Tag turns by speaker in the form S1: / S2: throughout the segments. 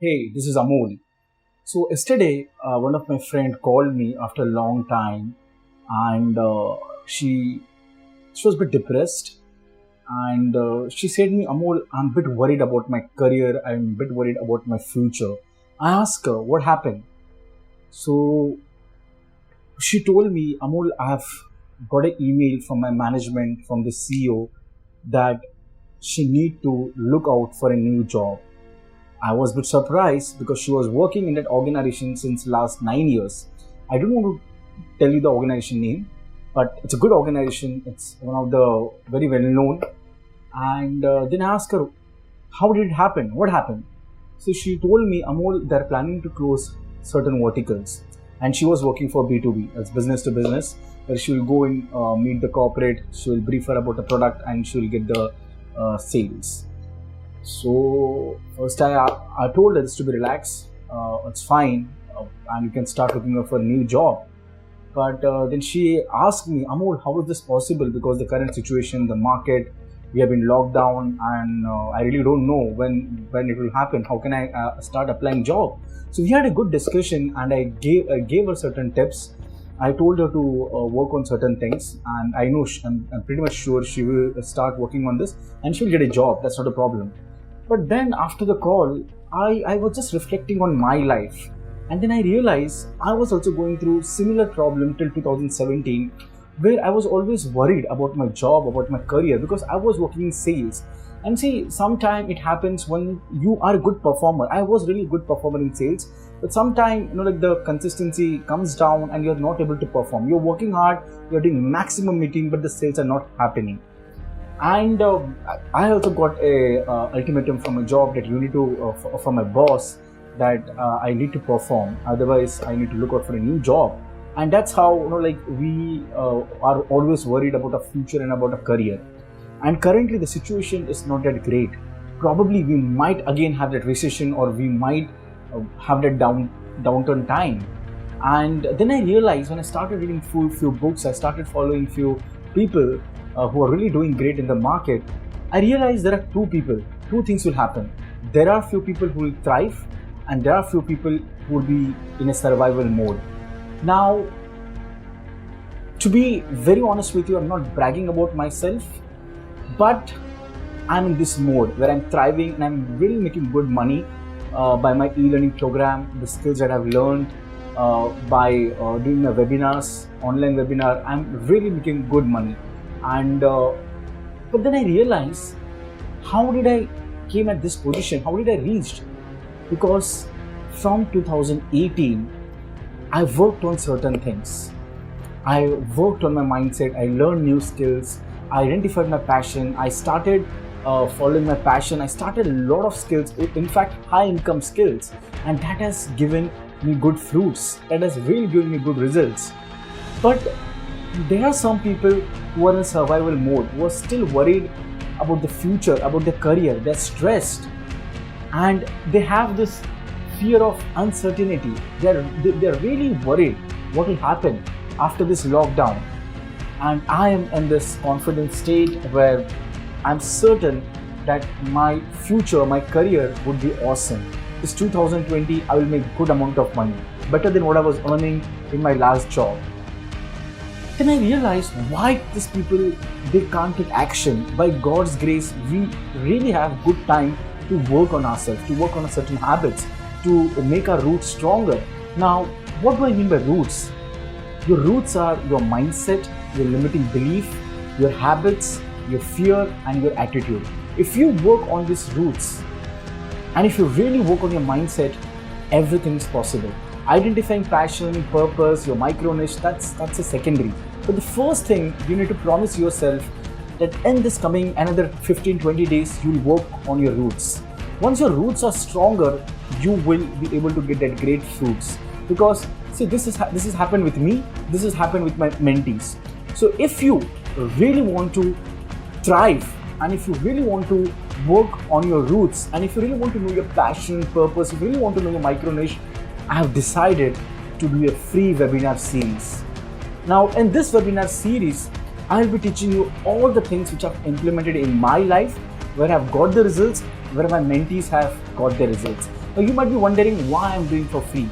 S1: Hey, this is Amol. So yesterday, one of my friend called me after a long time, and she was a bit depressed, and she said me, Amol, I'm a bit worried about my career. I'm a bit worried about my future. I asked her what happened. So she told me, Amol, I have got an email from my management, from the CEO, that she need to look out for a new job. I was a bit surprised because she was working in that organization since last 9 years. I don't want to tell you the organization name, but it's a good organization. It's one of the very well known. And then I asked her, how did it happen? What happened? So she told me, Amol, they're planning to close certain verticals. And she was working for B2B, as business to business, where she will go and meet the corporate, she will brief her about the product, and she will get the sales. So first I told her this to be relaxed. It's fine, and you can start looking for a new job. But then she asked me, Amol, how is this possible? Because the current situation, the market, we have been locked down, and I really don't know when it will happen. How can I start applying job? So we had a good discussion, and I gave her certain tips. I told her to work on certain things, and I know I'm pretty much sure she will start working on this, and she'll get a job. That's not a problem. But then after the call, I was just reflecting on my life. And then I realized I was also going through similar problem till 2017, where I was always worried about my job, about my career, because I was working in sales. And see, sometimes it happens when you are a good performer. I was really a good performer in sales, but sometimes like the consistency comes down and you're not able to perform. You're working hard, you're doing maximum meeting, but the sales are not happening. And I also got a ultimatum from a job that you need to from my boss that I need to perform, otherwise I need to look out for a new job. And that's how like we are always worried about our future and about our career. And currently the situation is not that great. Probably we might again have that recession, or we might have that downturn time. And then I realized when I started reading few books, I started following few people who are really doing great in the market. I realized there are two things will happen. There are few people who will thrive, and there are few people who will be in a survival mode. Now, to be very honest with you, I'm not bragging about myself, but I'm in this mode where I'm thriving and I'm really making good money by my e-learning program, the skills that I've learned by doing my webinars, online webinar. I'm really making good money. And but then I realized, how did I came at this position? How did I reach? Because from 2018, I worked on certain things. I worked on my mindset. I learned new skills. I identified my passion. I started following my passion. I started a lot of skills, in fact, high income skills, and that has given me good fruits. That has really given me good results. But there are some people who are in survival mode, who are still worried about the future, about their career. They're stressed, and they have this fear of uncertainty. They're really worried what will happen after this lockdown. And I am in this confident state where I'm certain that my future, my career would be awesome. This 2020, I will make good amount of money, better than what I was earning in my last job. Then I realized why these people, they can't take action. By God's grace, we really have good time to work on ourselves, to work on certain habits, to make our roots stronger. Now, what do I mean by roots? Your roots are your mindset, your limiting belief, your habits, your fear, and your attitude. If you work on these roots, and if you really work on your mindset, everything is possible. Identifying passion, purpose, your micro niche, that's a secondary. But the first thing, you need to promise yourself that in this coming another 15-20 days, you will work on your roots. Once your roots are stronger, you will be able to get that great fruits. Because see, this has happened with me. This has happened with my mentees. So if you really want to thrive, and if you really want to work on your roots, and if you really want to know your passion, purpose, if you really want to know your micro niche, I have decided to do a free webinar series. Now, in this webinar series, I will be teaching you all the things which I've implemented in my life, where I've got the results, where my mentees have got the results. Now you might be wondering why I'm doing for free.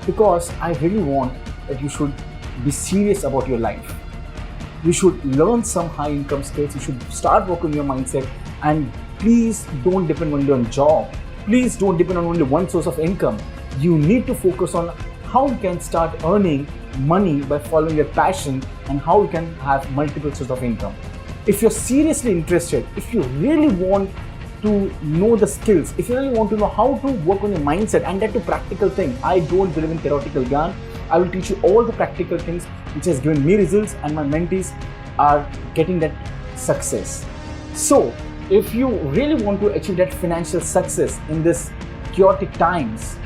S1: Because I really want that you should be serious about your life. You should learn some high income skills. You should start working on your mindset, and please don't depend only on job. Please don't depend on only one source of income. You need to focus on how you can start earning money by following your passion and how you can have multiple sources of income. If you're seriously interested, if you really want to know the skills, if you really want to know how to work on your mindset and that to practical thing, I don't believe in theoretical gyan. I will teach you all the practical things which has given me results, and my mentees are getting that success. So if you really want to achieve that financial success in this chaotic times,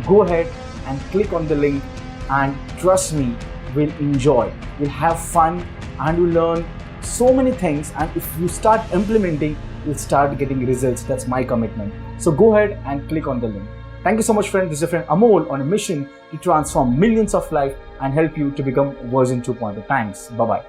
S1: go ahead and click on the link, and trust me, we'll enjoy, we'll have fun, and we'll learn so many things, and if you start implementing, you'll start getting results. That's my commitment. So go ahead and click on the link. Thank you so much, friend. This is your friend Amol on a mission to transform millions of lives and help you to become version 2.0. Thanks. Bye-bye.